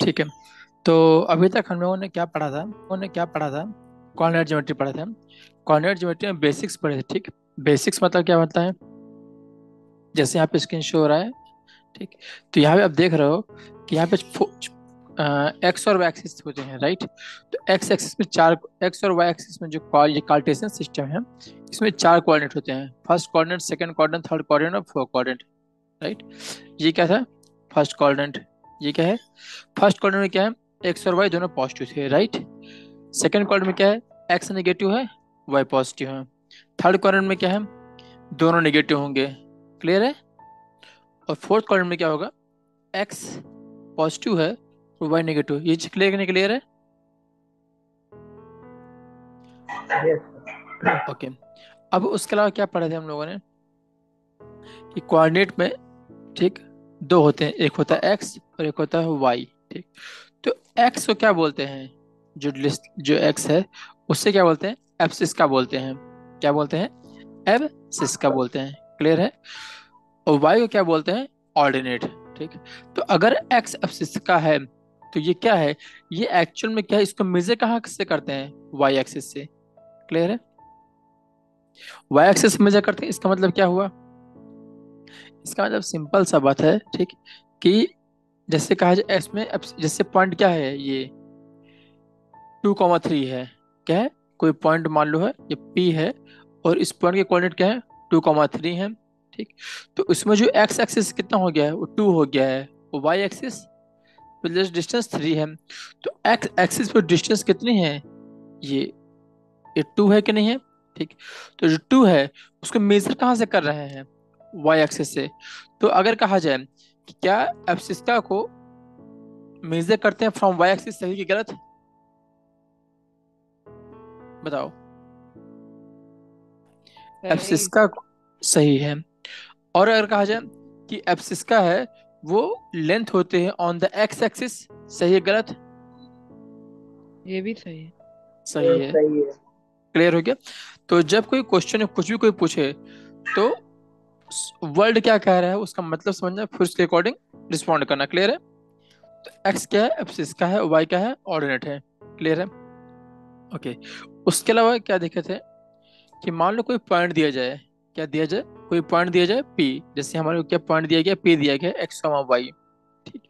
ठीक है। तो अभी तक हम लोगों ने क्या पढ़ा था, कोऑर्डिनेट ज्योमेट्री पढ़ा था। कोऑर्डिनेट ज्योमेट्री में बेसिक्स पढ़े थे। ठीक, बेसिक्स मतलब क्या होता है, जैसे यहाँ पे स्क्रीन शो हो रहा है। ठीक, तो यहाँ पे आप देख रहे हो कि यहाँ पे एक्स और वाई एक्सिस होते हैं, राइट। तो एक्स एक्सिस में चार, एक्स और वाई एक्सिस में जो ये कार्टेशियन सिस्टम है, इसमें चार कोऑर्डिनेट होते हैं। First coordinate, second coordinate, third coordinate और फोर्थ कोऑर्डिनेट, राइट। ये क्या था, फर्स्ट कोऑर्डिनेट। ये क्या है, फर्स्ट क्वाड्रेंट में क्या है, एक्स और वाई दोनों पॉजिटिव थे, राइट। सेकंड क्वाड्रेंट में क्या है, एक्स नेगेटिव है, वाई पॉजिटिव है। थर्ड क्वाड्रेंट में क्या है, दोनों नेगेटिव होंगे, क्लियर है। और फोर्थ क्वाड्रेंट में क्या होगा, एक्स पॉजिटिव है और वाई नेगेटिव। ये चीज क्लियर, नहीं क्लियर है? यस। ओके। अब उसके अलावा क्या पढ़े थे हम लोगों ने कि कोऑर्डिनेट में, ठीक, दो होते हैं, एक होता है एक्स और एक होता है वाई। ठीक, तो एक्स को क्या बोलते हैं, जो लिस्ट जो एक्स है उससे क्या बोलते हैं, एब्सिस का बोलते हैं। क्या बोलते हैं, एब्सिस का बोलते हैं, क्लियर है। और वाई को क्या बोलते हैं, ऑर्डिनेट। ठीक, तो अगर एक्स एब्सिस का है तो ये क्या है, ये एक्चुअल में क्या है, इसको मेजर कहाँ से करते हैं, वाई एक्सिस से, क्लियर है। वाई एक्सिस मेजर करते हैं, इसका मतलब क्या हुआ, इसका मतलब सिंपल सा बात है, ठीक, कि जैसे कहा जाए इसमें जैसे पॉइंट क्या है, ये 2,3 है, क्या है, कोई पॉइंट मान लो है, ये P है, और इस पॉइंट के कोऑर्डिनेट क्या है, 2,3 है। ठीक, तो इसमें जो एक्स एक्सिस कितना हो गया है, वो 2 हो गया है, और वाई एक्सिस डिस्टेंस 3 है। तो एक्स एक्सिस पर डिस्टेंस कितनी है, ये ये 2 है कि नहीं है। ठीक, तो जो 2 है उसको मेजर कहाँ से कर रहे हैं, वाई एक्सिस से। तो अगर कहा जाए कि क्या एब्सिस्का को मेजर करते हैं फ्रॉम वाई एक्सिस, सही कि गलत, बताओ। सही। एब्सिस्का सही है। और अगर कहा जाए कि एब्सिस्का है वो लेंथ होते हैं ऑन द एक्स एक्सिस, सही है गलत, ये भी सही है। सही है, सही है। क्लियर हो गया। तो जब कोई क्वेश्चन या कुछ भी कोई पूछे तो वर्ल्ड क्या कह रहा है उसका मतलब समझना, फिर उसके अकॉर्डिंग रिस्पॉन्ड करना, क्लियर है। तो एक्स क्या है, एब्सिस्का है, वाई क्या है, ऑर्डिनेट है, क्लियर है। ओके, उसके अलावा क्या देखे थे कि मान लो कोई पॉइंट दिया जाए, क्या दिया जाए, कोई पॉइंट दिया जाए P, जैसे हमारे को क्या पॉइंट दिया गया, P दिया गया एक्स कॉमा वाई। ठीक,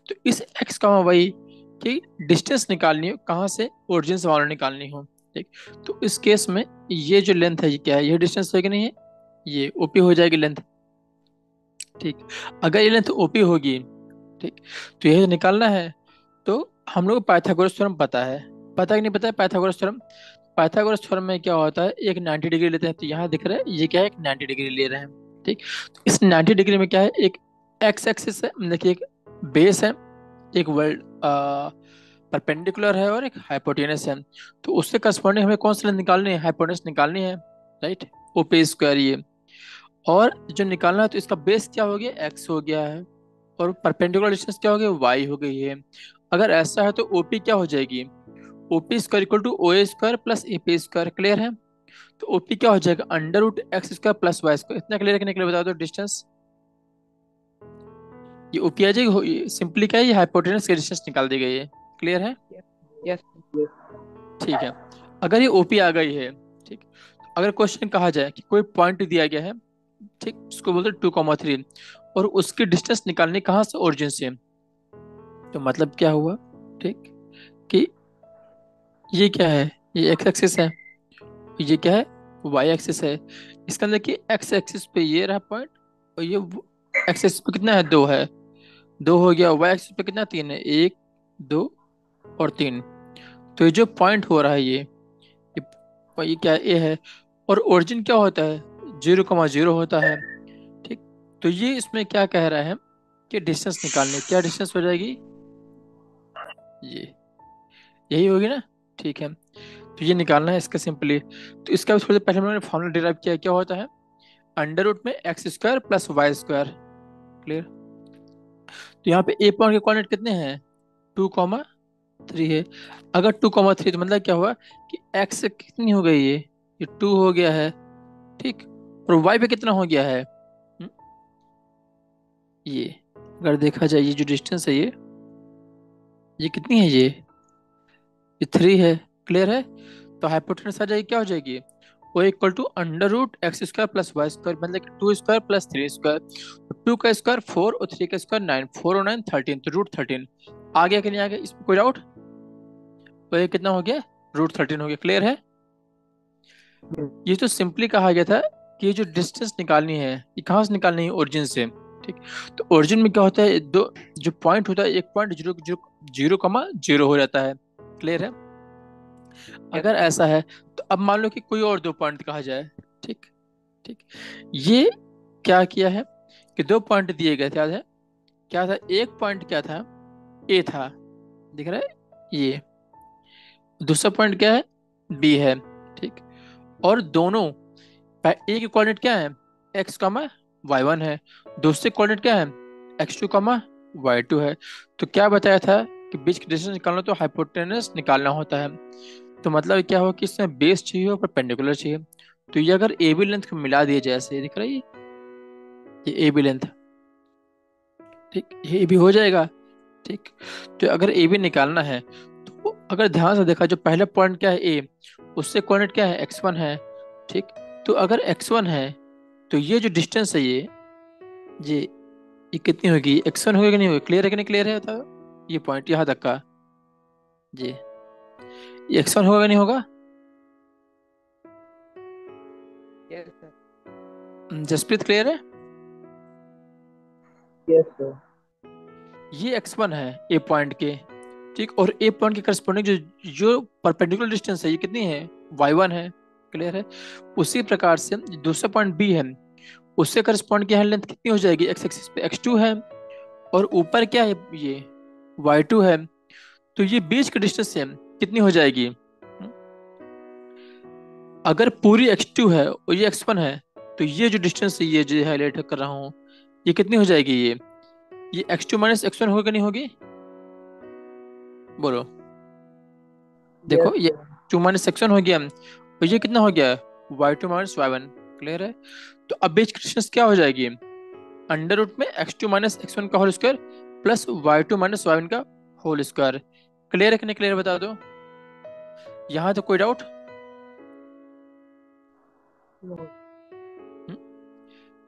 तो इस एक्स कॉमा वाई की डिस्टेंस निकालनी हो, कहाँ से, ओरिजिन से मान लो निकालनी हो। ठीक, तो इस केस में ये जो लेंथ है, ये क्या है, ये डिस्टेंस है कि नहीं है, ये ओपी हो जाएगी लेंथ। ठीक, अगर ये लेंथ ओपी होगी, ठीक, तो ये निकालना है। तो हम लोग को पाइथागोरस थ्योरम पता है, पता कि नहीं पता है पाइथागोरस थ्योरम। पाइथागोरस थ्योरम में क्या होता है, एक 90 डिग्री लेते हैं, तो यहाँ दिख रहा है ये क्या है, एक 90 डिग्री ले रहे हैं। ठीक, तो इस 90 डिग्री में क्या है, एक एक्स एक्सिस है, मतलब कि एक बेस है, एक वर्ल्ड परपेंडिकुलर है, और एक हाइपोटेनस है। तो उससे करस्पॉन्डिंग हमें कौन सी लेंथ निकालनी है, हाइपोटेनस निकालनी है, राइट, ओपी स्क्वायर ये। और जो निकालना है तो इसका बेस क्या हो गया, एक्स हो गया है, और परपेंडिकुलर डिस्टेंस क्या हो गया, वाई हो गई है। अगर ऐसा है तो ओपी क्या हो जाएगी, OP square equal to O A square plus A P square, clear है। तो ओपी क्या हो जाएगा, under root x square plus Y square. इतना क्लियर करने के लिए बता दो डिस्टेंस, ये ओपी आ जाएगी, सिंपली क्या है, ये हाइपोटेनस की डिस्टेंस निकाल दी गई है, क्लियर है। यस। ठीक है, अगर ये ओपी आ गई है, ठीक, अगर क्वेश्चन कहा जाए कि कोई पॉइंट दिया गया है, ठीक, उसको बोलते 2,3, और उसकी डिस्टेंस निकालनी कहाँ से, ओरिजिन से। तो मतलब क्या हुआ, ठीक, कि ये क्या है, ये एक्स एक्सिस है, ये क्या है, वाई एक्सिस है। इसका अंदर कि एक्स एक्सिस पे ये रहा पॉइंट, और ये एक्स एक्सिस पे कितना है, 2 है, 2 हो गया। वाई एक्सिस पे कितना, 3 है, 1, 2 और 3। तो ये जो पॉइंट हो रहा है ये क्या है, ए है। और ओरिजिन क्या होता है, 0,0 होता है। ठीक, तो ये इसमें क्या कह रहा है कि डिस्टेंस निकालने, क्या डिस्टेंस हो जाएगी, ये यही होगी ना। ठीक है, तो ये निकालना है इसका सिंपली। तो इसका भी थोड़ी देर पहले मैंने फॉर्मूला डिराइव किया, क्या होता है, अंडर रूट में x square plus Y square, clear. तो यहाँ पे ए पॉइंट के कोऑर्डिनेट कितने हैं, 2,3 है। अगर 2,3 तो मतलब क्या हुआ कि एक्स कितनी हो गई, ये 2 हो गया है, ठीक, और वाई पे कितना हो गया है, ये अगर देखा जाए ये जो डिस्टेंस है, ये कितनी है ये 3 है। क्लियर है। तो हाइपोटेनस आ जाएगी, क्या हो जाएगी, वो equal to under root x square plus Y square, मतलब कि 2 स्क्वायर प्लस 3 स्क्वायर। तो 2 का स्क्वायर 4 और 3 का स्क्वायर 9, 4 और 9 13, तो रूट 13 आ गया कि नहीं आ गया, इसमें कोई डाउट। तो ये कितना हो गया, रूट 13 हो गया। क्लियर है। ये तो सिंपली कहा गया था कि ये जो डिस्टेंस निकालनी है ये कहाँ से निकालनी है, ओरिजिन से। ठीक। तो ओरिजिन में क्या होता है, दो जो पॉइंट होता है, एक point zero zero zero comma zero हो जाता है। क्लियर है। यस अगर सर। ऐसा है तो अब मान लो कि कोई और 2 पॉइंट कहा जाए। ठीक। ठीक। ये क्या किया है कि 2 पॉइंट दिए गए थे, याद है क्या था, एक पॉइंट क्या था, ए था, दिख रहा है ये, दूसरा पॉइंट क्या है, बी है। ठीक। और दोनों ए के कोऑर्डिनेट क्या है, एक्स कमा y1 है, दूसरे कोऑर्डिनेट क्या है, x2 कमा y2 है। तो क्या बताया था कि बीच की डिस्टेंस निकालना तो हाइपोटेनस निकालना होता है। तो मतलब क्या हो कि इसमें बेस चाहिए और परपेंडिकुलर चाहिए। तो ये अगर ए बी लेंथ को मिला दिया जाए, ऐसे दिख रहा है ये ए बी लेंथ, ठीक, ये ए बी हो जाएगा। ठीक। तो अगर ए बी निकालना है तो अगर ध्यान से देखा, जो पहला पॉइंट क्या है ए, उससे कोऑर्डिनेट क्या है, x1 है। ठीक। तो अगर x1 है तो ये जो डिस्टेंस है ये ये कितनी होगी, x1 होगी कि नहीं होगी, क्लियर है कि नहीं क्लियर है बताओ, ये पॉइंट यहाँ तक का जी, ये x1 होगा कि नहीं होगा। Yes sir. जसप्रीत क्लियर है। Yes sir. ये x1 है ए पॉइंट के। ठीक। और ए पॉइंट के करस्पॉन्डिंग जो जो परपेंडिकुलर डिस्टेंस है ये कितनी है, y1 है। क्लियर है। उसी प्रकार से दूसरा पॉइंट बी है, उससे करस्पॉन्ड की लेंथ कितनी हो जाएगी, एक्स एक्सिस पे x2 है, और ऊपर क्या है ये y2 है। तो ये बीच की डिस्टेंस है कितनी हो जाएगी, अगर पूरी x2 है और ये x1 है, तो ये जो डिस्टेंस है ये जो हाईलाइट कर रहा हूँ, ये कितनी हो जाएगी, ये x2 माइनस x1 होगा कि नहीं होगी, बोलो। यस देखो ये सर। 2 माइनस x1 हो गया, और ये कितना हो गया, y2 माइनस y1। क्लियर है। तो अब बीच की डिस्टेंस क्या हो जाएगी, अंडर रूट में x2 माइनस x1 का whole square plus y2 minus y1 का होल स्क्वायर। क्लियर है कि नहीं क्लियर बता दो, यहाँ तो कोई डाउट।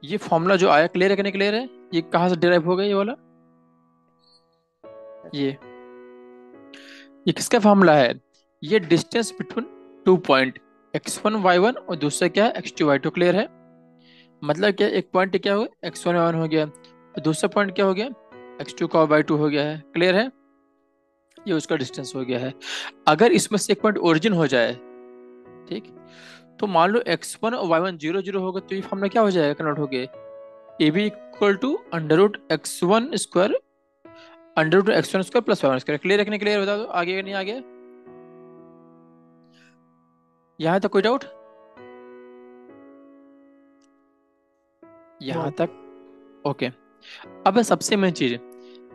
ये फॉर्मूला जो आया क्लियर है कि नहीं क्लियर है, ये कहाँ से डिराइव होगा ये वाला, ये ये किसका फॉर्मूला है, ये distance between 2 point x1 y1 और दूसरा क्या है x2 y2। क्लियर है। मतलब क्या, एक पॉइंट क्या हो गया x1 y1 हो गया, और दूसरा पॉइंट क्या हो गया x2 का y2 हो गया है। क्लियर है। ये उसका डिस्टेंस हो गया है। अगर इसमें से एक पॉइंट ओरिजिन हो जाए, ठीक, तो मान लो x1 और y1 जीरो जीरो होगा, तो ये फॉर्मूला क्या हो जाएगा, कन्वर्ट हो गया, A B equal to under root x1 square under root x1 square plus y1 square. Clear है कि नहीं क्लियर बता दो, आगे नहीं आगे, यहाँ तक कोई डाउट, यहाँ तक ओके। अब सबसे मेन चीज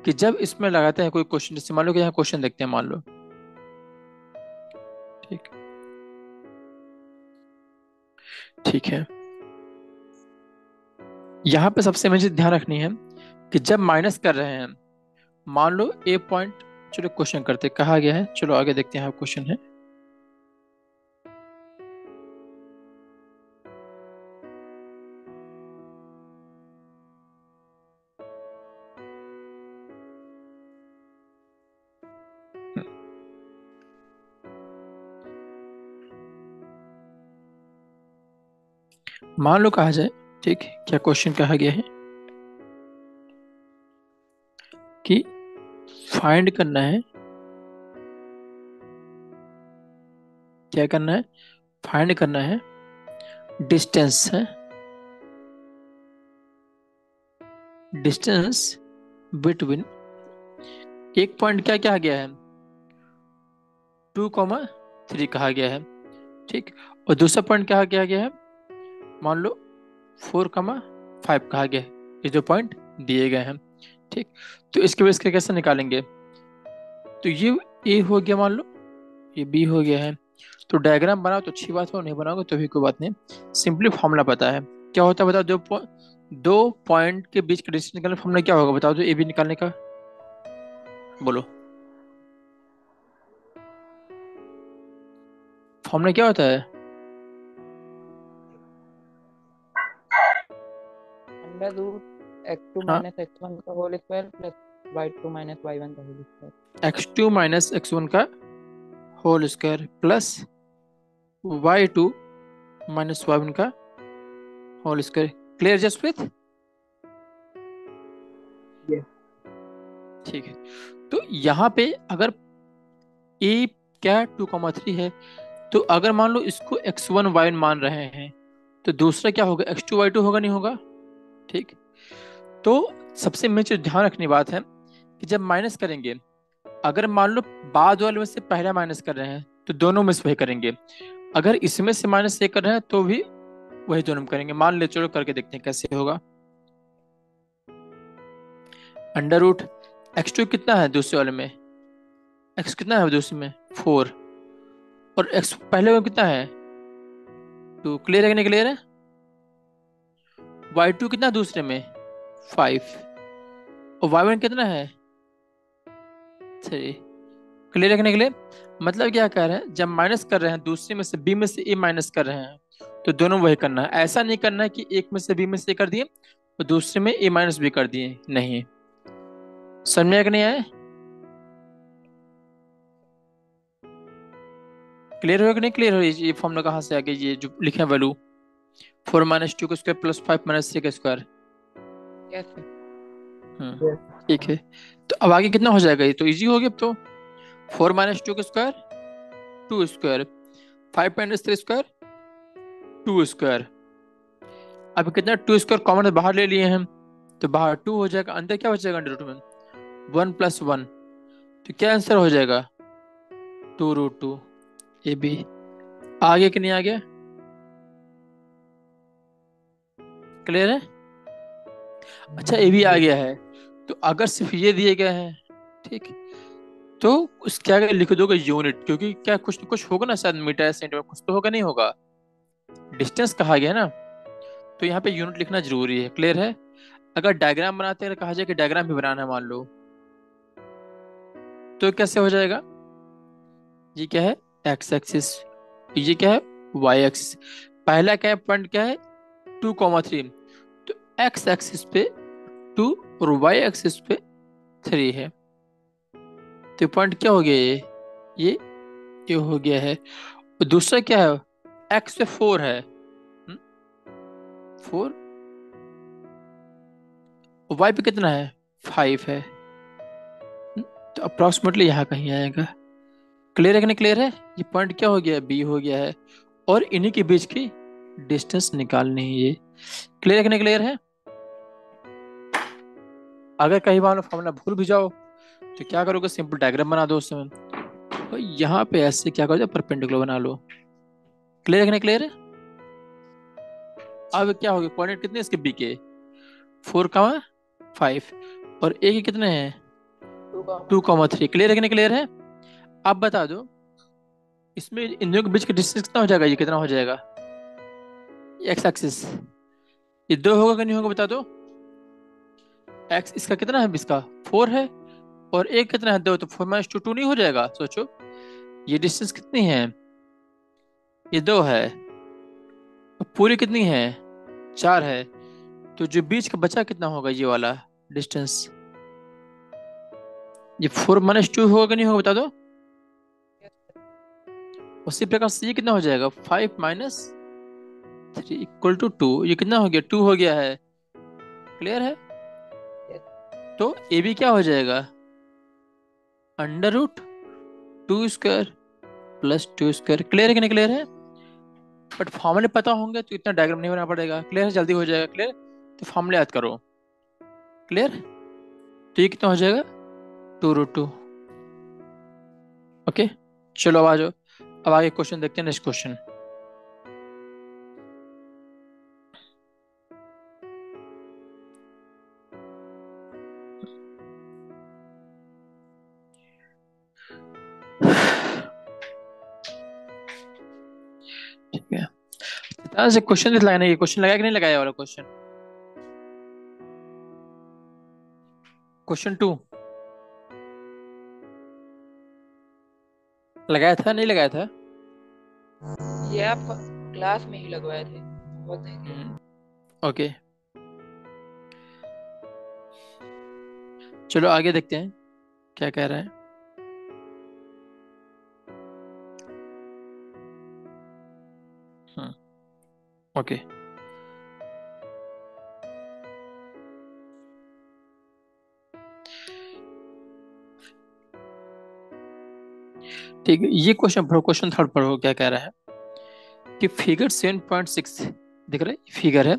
कि जब इसमें लगाते हैं कोई क्वेश्चन, जैसे मान लो कि यहाँ क्वेश्चन देखते हैं, मान लो, ठीक, ठीक है, यहाँ पे सबसे मेन चीज ध्यान रखनी है कि जब माइनस कर रहे हैं, मान लो ए पॉइंट, चलो क्वेश्चन करते कहा गया है, चलो आगे देखते हैं क्वेश्चन है। मान लो कहा जाए, ठीक, क्या क्वेश्चन कहा गया है कि फाइंड करना है, क्या करना है, फाइंड करना है डिस्टेंस है, डिस्टेंस बिटवीन, एक पॉइंट क्या क्या गया है 2,3 कहा गया है। ठीक। और दूसरा पॉइंट क्या क्या गया है, मान लो 4,5 कहा गया है। ये जो पॉइंट दिए गए हैं, ठीक, तो इसके बेस के कैसे निकालेंगे, तो ये ए हो गया, मान लो ये बी हो गया है। तो डायग्राम बनाओ तो अच्छी बात हो, नहीं बनाओगे तो भी कोई बात नहीं, सिंपली फॉर्मूला पता है क्या होता है, बताओ, दो पॉइंट के बीच का डिस्टेंस निकालने फॉर्मूला क्या होगा, बताओ, तो ए बी निकालने का, बोलो। फॉर्मूला क्या होता है? अंडर रूट x2 हाँ, माइनस x1 का whole square plus y2 minus y1 का whole square. x2 minus x1 का whole square plus y2 minus y1 का होल स्क्वायर। क्लियर जसप्रीत? ये ठीक है। तो यहाँ पे अगर ए क्या 2,3 है, तो अगर मान लो इसको x1 y1 मान रहे हैं, तो दूसरा क्या होगा? x2 y2 होगा, नहीं होगा? ठीक। तो सबसे मेन चीज ध्यान रखने की बात है कि जब माइनस करेंगे, अगर मान लो बाद वाले में से पहला माइनस कर रहे हैं तो दोनों में से वही करेंगे। अगर इसमें से माइनस ये कर रहे हैं तो भी वही दोनों में करेंगे। मान ले, चलो करके देखते हैं कैसे होगा। अंडर रूट x2 कितना है दूसरे वाले में? x कितना है दूसरे में? 4। और x पहले में कितना है? 2। क्लियर है कि नहीं क्लियर है? y2 कितना है दूसरे में? 5। और y1 कितना है? 3। क्लियर है कि नहीं क्लियर? मतलब क्या कह रहे हैं, जब माइनस कर रहे हैं दूसरे में से बी में से ए माइनस कर रहे हैं तो दोनों वही करना है। ऐसा नहीं करना है कि एक में से बी में से ए कर दिए और दूसरे में ए माइनस बी कर दिए, नहीं। समझ में आया कि नहीं आया? क्लियर हो कि नहीं क्लियर हो? ये फॉर्मूला कहाँ से आ गया, ये जो लिखे हैं वैल्यू? 4 - 2 का स्क्वायर प्लस 5 - 3 का स्क्वायर। Yes sir. हम्म, ठीक है। तो अब आगे कितना हो जाएगा? ये तो इजी हो गया अब तो। 4 - 2 का स्क्वायर 2 स्क्वायर, 5 - 3 स्क्वायर 2 स्क्वायर। अब कितना 2 स्क्वायर कॉमन बाहर ले लिए हैं, तो बाहर 2 हो जाएगा, अंदर क्या बचेगा अंडर रूट में? 1 + 1। तो क्या आंसर हो जाएगा? 2√2। ये भी आगे कि नहीं आ गया? क्लियर है? अच्छा, ये भी आ गया है। तो अगर सिर्फ ये दिए गए हैं, ठीक, तो उसके आगे लिख दोगे यूनिट, क्योंकि क्या कुछ न कुछ होगा ना, शायद मीटर सेंटीमीटर कुछ तो होगा, नहीं होगा? डिस्टेंस कहा गया ना, तो यहाँ पे यूनिट लिखना जरूरी है। क्लियर है? अगर डायग्राम बनाते हैं, कहा जाए कि डायग्राम भी बनाना है मान लो, तो कैसे हो जाएगा? ये क्या है? X axis. ये क्या है? Y axis. पहला क्या है पॉइंट, क्या है? 2,3। तो एक्स एक्सिस पे 2 और वाई एक्सिस पे 3 है। तो पॉइंट क्या हो गया? ये ये हो गया है। और दूसरा क्या है? एक्स पे 4 है, 4। और वाई पे कितना है? 5 है। तो अप्रोक्सीमेटली यहाँ कहीं आएगा। क्लियर है कि नहीं क्लियर है? ये पॉइंट क्या हो गया? बी हो गया है। और इन्हीं के बीच की डिस्टेंस निकालनी है ये। क्लियर है कि नहीं क्लियर है? अगर कहीं बार फॉर्मूला भूल भी जाओ तो क्या करोगे? सिंपल डायग्राम बना दो उस समय, और यहाँ पे ऐसे क्या करो, परपेंडिकुलर बना लो। क्लियर है कि नहीं क्लियर है? अब क्या हो गया? कोऑर्डिनेट कितने इसके बी के? 4, 5। और ए के कितने हैं? 2, 3। क्लियर है कि नहीं क्लियर है? आप बता दो, इसमें इन दोनों के बीच का डिस्टेंस कितना हो जाएगा? ये कितना हो जाएगा? एक्स एक्सिस ये 2 होगा कि नहीं होगा, बता दो। एक्स इसका कितना है? इसका 4 है। और एक कितना है? 2। तो 4 - 2 नहीं हो जाएगा? सोचो, ये डिस्टेंस कितनी है? ये 2 है। और पूरी कितनी है? 4 है। तो जो बीच का बचा कितना होगा, ये वाला डिस्टेंस? ये 4 - 2 होगा कि नहीं होगा, बता दो। उसी प्रकार से ये कितना हो जाएगा? 5 - 3 = 2। ये कितना हो गया? 2 हो गया है। क्लियर है? तो ये भी क्या हो जाएगा? √2² + 2²। क्लियर है कि नहीं क्लियर है? बट फॉर्मूले पता होंगे तो इतना डायग्राम नहीं बनाना पड़ेगा। क्लियर है? जल्दी हो जाएगा। क्लियर? तो फॉर्मूले याद करो। क्लियर? तो ये कितना हो जाएगा? 2√2। ओके, चलो अब आ जाओ। अब आगे क्वेश्चन देखते हैं, नेक्स्ट क्वेश्चन। ठीक है, तरह से क्वेश्चन लगाना, ये क्वेश्चन लगाया कि नहीं लगाया वाला क्वेश्चन? क्वेश्चन 2 लगाया था नहीं लगाया था? ये आप क्लास में ही लगवाए थे, बहुत नहीं दिया। ओके, चलो आगे देखते हैं क्या कह रहा है। ओके, ठीक है, ये क्वेश्चन पढ़ो, क्वेश्चन थर्ड पढ़ो क्या कह रहा है कि फिगर 7.6 दिख रहा है, फिगर है,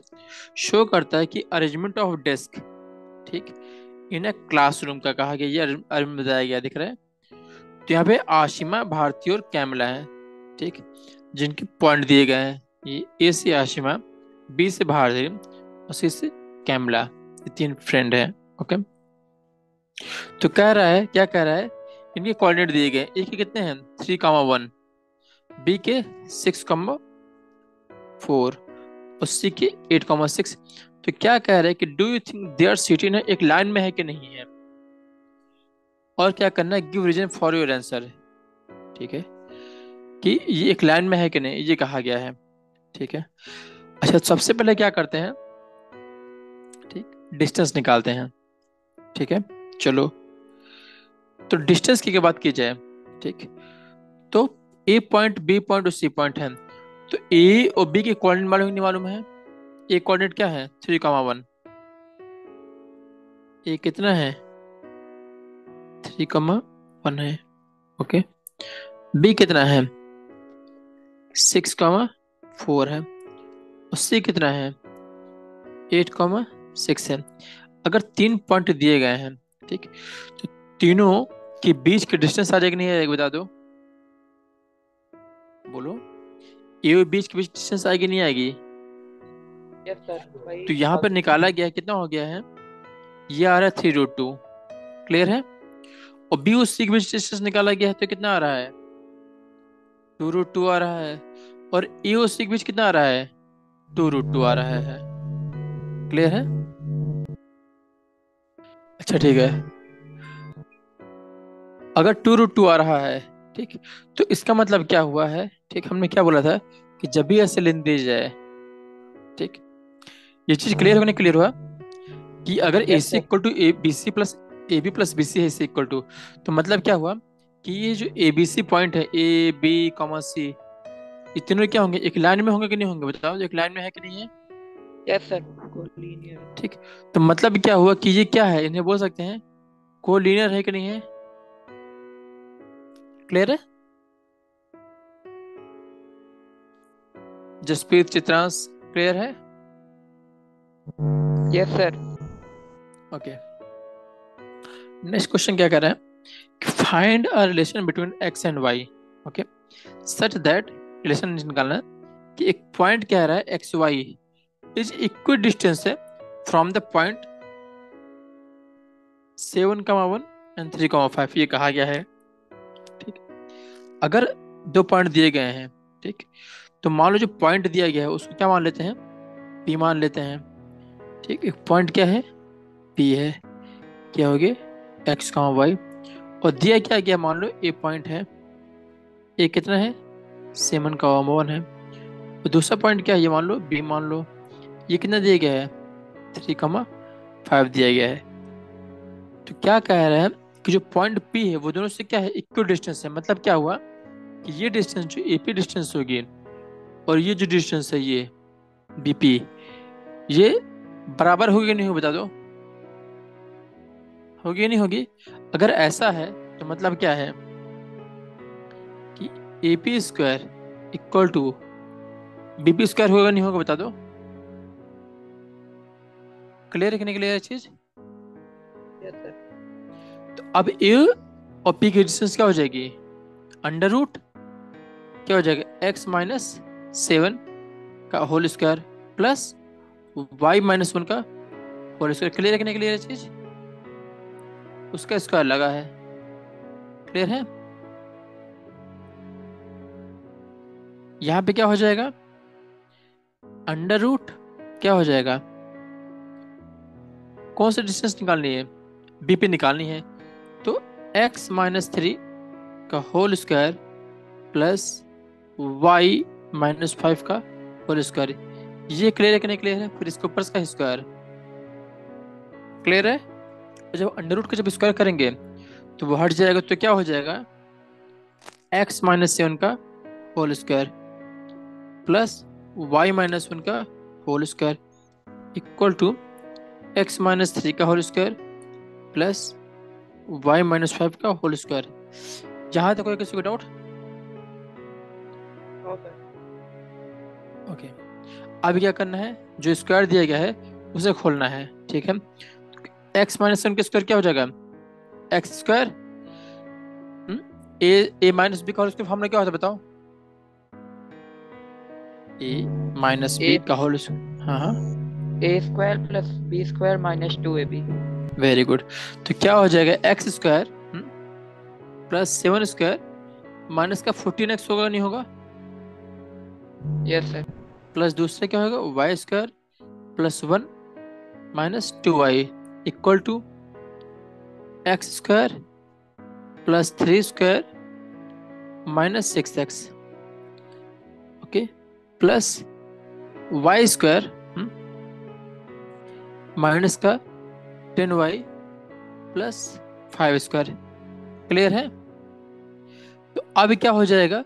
शो करता है कि अरेंजमेंट ऑफ डेस्क, ठीक, इन ए क्लासरूम का कहा गया, ये अरेंजमेंट बताया गया, दिख रहा है। तो यहाँ पे आशिमा, भारती और कैमला है, ठीक, जिनके पॉइंट दिए गए हैं, ये ए से आशिमा, बी से भारती और सी से कैमला, ये तीन फ्रेंड हैं। ओके, तो कह रहा है, क्या कह रहा है, इनके कोऑर्डिनेट दिए गए, ए के कितने हैं 3,1, बी के 6,4 और सी के 8,6। तो क्या कह रहा है कि do you think there city ना एक लाइन में है कि नहीं है, और क्या करना है, give reason for your answer, ठीक है, कि ये एक लाइन में है कि नहीं, ये कहा गया है, ठीक है। अच्छा, सबसे पहले क्या करते हैं, ठीक, डिस्टेंस निकालते हैं, ठीक है, चलो, तो डिस्टेंस की बात की जाए, ठीक, तो ए पॉइंट, बी पॉइंट और सी पॉइंट है, तो ए और बी के कोऑर्डिनेट मालूम नहीं मालूम है, ए कोऑर्डिनेट क्या है 3,1, ए कितना है 3,1 है, ओके, बी कितना है 6,4 है और सी कितना है 8,6 है। अगर तीन पॉइंट दिए गए हैं, ठीक, तो तीनों के बीच की डिस्टेंस आ जाएगी नहीं आएगी, बता दो, बोलो, ए और बीच के बीच डिस्टेंस आएगी नहीं आएगी। यस सर, वही तो यहाँ निकाल पर सकते निकाला गया कितना हो गया है, ये आ रहा है 3√2, क्लियर है, और बी और सी के बीच डिस्टेंस निकाला गया है तो कितना आ रहा है 2√2 आ रहा है, और ए और सी के बीच कितना आ रहा है 2√2 आ रहा है, क्लियर है। अच्छा ठीक है, अगर 2√2 आ रहा है, ठीक, तो इसका मतलब क्या हुआ है, ठीक, हमने क्या बोला था कि जब भी ऐसे लेन दी जाए, ठीक, ये चीज क्लियर होने क्लियर हुआ कि अगर A yes C sir. Equal to A B C plus A B plus B C है इसे इक्वल टू, तो मतलब क्या हुआ कि ये जो ए बी सी पॉइंट है, ए बी कॉमा सी, ये तीनों क्या होंगे, एक लाइन में होंगे कि नहीं होंगे, बताओ, एक लाइन में है कि नहीं है, यस सर, कोलिनियर। ठीक, तो मतलब क्या हुआ कि ये क्या है, इन्हें बोल सकते हैं कोलिनियर है कि नहीं है, क्लियर है। जसप्रीत, चित्रांश, क्लियर है। Yes sir. Okay, next question क्या कर रहा है, find a relation between x and y, okay, such that, relation निकालना है कि एक पॉइंट कह रहा है x Y is equal distance है फ्रॉम द पॉइंट 7,1 एंड 3,5, ये कहा गया है, ठीक, अगर दो पॉइंट दिए गए हैं, ठीक, तो मान लो जो पॉइंट दिया गया है उसको क्या मान लेते हैं, पी मान लेते हैं, ठीक, एक पॉइंट क्या है पी है, क्या हो गया एक्स का वाई, और दिया क्या गया, मान लो ए पॉइंट है, ए कितना है 7,1 है, और दूसरा पॉइंट क्या है, ये मान लो बी मान लो, ये कितना दिया गया है 3,5 दिया गया है। तो क्या कह रहा है कि जो पॉइंट पी है वो दोनों से क्या है इक्वल डिस्टेंस है, मतलब क्या हुआ कि ये डिस्टेंस जो एपी डिस्टेंस होगी और ये जो डिस्टेंस है ये बीपी, ये बराबर होगी नहीं होगी, बता दो, होगी नहीं होगी। अगर ऐसा है तो मतलब क्या है कि AP square equal to BP square होगा नहीं होगा, बता दो, क्लियर है कि नहीं क्लियर है चीज। Yes sir. तो अब ए और पी की डिस्टेंस क्या हो जाएगी, अंडर रूट क्या हो जाएगा x-7 का होल स्क्वायर प्लस y-1 का होल स्क्वायर, क्लियर है कि नहीं क्लियर है चीज, उसका स्क्वायर लगा है, क्लियर है। यहाँ पे क्या हो जाएगा अंडर रूट क्या हो जाएगा, कौन सी डिस्टेंस निकालनी है बीपी निकालनी है, तो x-3 का whole square plus y minus 5 का होल स्क्वायर। ये क्लियर है कि नहीं क्लियर है? फिर इसके ऊपर इसका स्क्वायर क्लियर है। तो जब अंडर रूट का जब स्क्वायर करेंगे तो वो हट जाएगा, तो क्या हो जाएगा, x माइनस 7 का whole square plus y minus 1 का whole square equal to x minus 3 का whole square plus y minus 5 का होल स्क्वायर। यहाँ तक कोई किसी को डाउट? ओके, अब क्या करना है, जो स्क्वायर दिया गया है उसे खोलना है, ठीक है। x माइनस 1 का स्क्वायर क्या हो जाएगा, एक्स स्क्वायर ए माइनस बी का होल स्क्वायर फॉर्मूला क्या होता है बताओ, ए माइनस बी ए का होल। हाँ हाँ, A square plus B square minus 2ab। Very good. तो क्या हो जाएगा, X square plus 7 square minus का 14x होगा नहीं होगा, यस सर। प्लस दूसरा क्या होगा, y square plus 1 minus 2y equal to x square plus 3 square minus 6x, okay, plus Y square minus का 10y प्लस 5 स्क्वायर। क्लियर है? तो अब क्या हो जाएगा,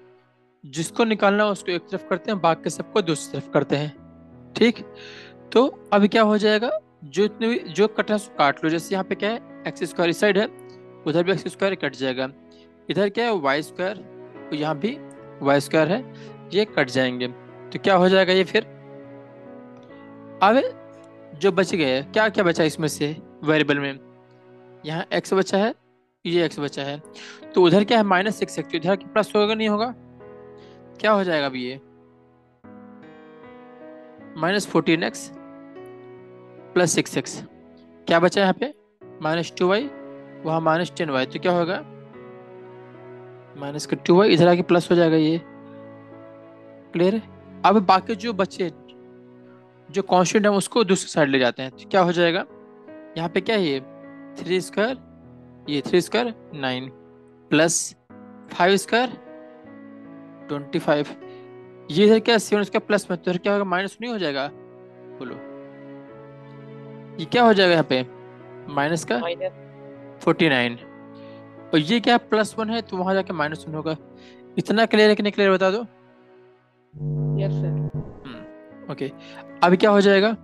जिसको निकालना है उसको एक तरफ करते हैं, बाकी सबको दूसरी तरफ करते हैं, ठीक। तो अब क्या हो जाएगा, जो इतने भी जो कटा है काट लो। जैसे यहाँ पे क्या है, एक्स स्क्वायर इस साइड है, उधर भी एक्स स्क्वायर कट जाएगा। इधर क्या है, वाई स्क्वायर, तो यहाँ भी वाई स्क्वायर है, ये कट जाएंगे। तो क्या हो जाएगा ये फिर, अब जो बच गए क्या क्या बचा इसमें से वेरिएबल में, यहाँ एक्स बचा है, ये एक्स बचा है, तो उधर क्या है माइनस 6x, तो इधर प्लस होगा नहीं होगा, क्या हो जाएगा अभी ये माइनस 14x प्लस 6x, क्या बचा यहाँ पे माइनस 2y, वहाँ माइनस 10y, तो क्या होगा माइनस का 2y, इधर आके प्लस हो जाएगा ये। क्लियर है? अब बाकी जो बचे जो कांस्टेंट है उसको दूसरी साइड ले जाते हैं, तो क्या हो जाएगा, यहाँ पे क्या है ये 3 स्क्वायर, ये 3 स्क्वायर 9 प्लस 5 स्क्वायर 25, ये इधर क्या 7 इसका प्लस में, तो इधर क्या होगा माइनस नहीं हो जाएगा, बोलो ये क्या हो जाएगा यहाँ पे माइनस का माइनस 49, और ये क्या प्लस 1 है, तो वहां जाके माइनस 1 होगा। इतना क्लियर है कि नहीं क्लियर बता दो। Yes sir. ओके, अभी क्या हो जाएगा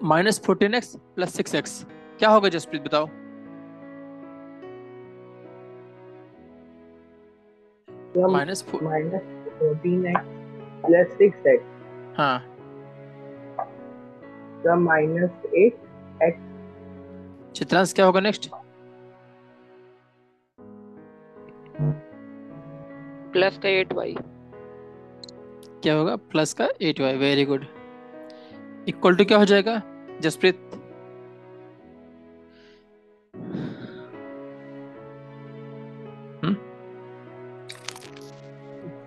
माइनस 14x प्लस 6x, क्या होगा जसप्रीत बताओ। माइनस 14x प्लस 6x हाँ, का माइनस 8x चित्रांश क्या होगा नेक्स्ट, प्लस का 8y। क्या होगा प्लस का 8y, very good, equal to क्या हो जाएगा जसप्रीत,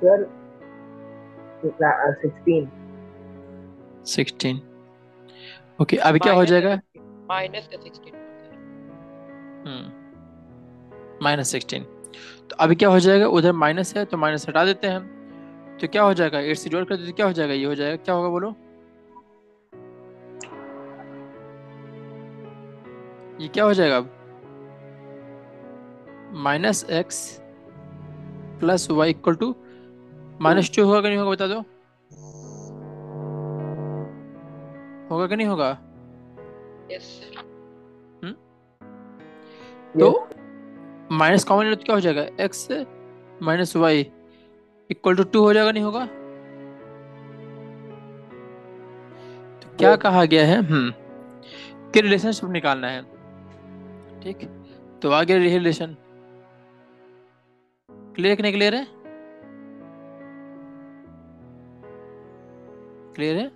सर 16। 16, ओके, अभी क्या हो जाएगा माइनस का 16। माइनस 16, तो अभी क्या हो जाएगा, उधर माइनस है तो माइनस हटा देते हैं, तो क्या हो जाएगा 8 से जोड़ कर देते, क्या हो जाएगा, ये हो जाएगा, क्या होगा बोलो, ये क्या हो जाएगा अब minus x plus y equal to minus 2 होगा कि नहीं होगा बता दो, होगा कि नहीं होगा। Yes sir. तो माइनस कॉमन ले तो क्या हो जाएगा, x minus y equal to 2 हो जाएगा नहीं होगा। तो क्या कहा गया है कि रिलेशनशिप निकालना है, ठीक। तो आगे रिलेशन क्लियर कि नहीं क्लियर है, क्लियर है,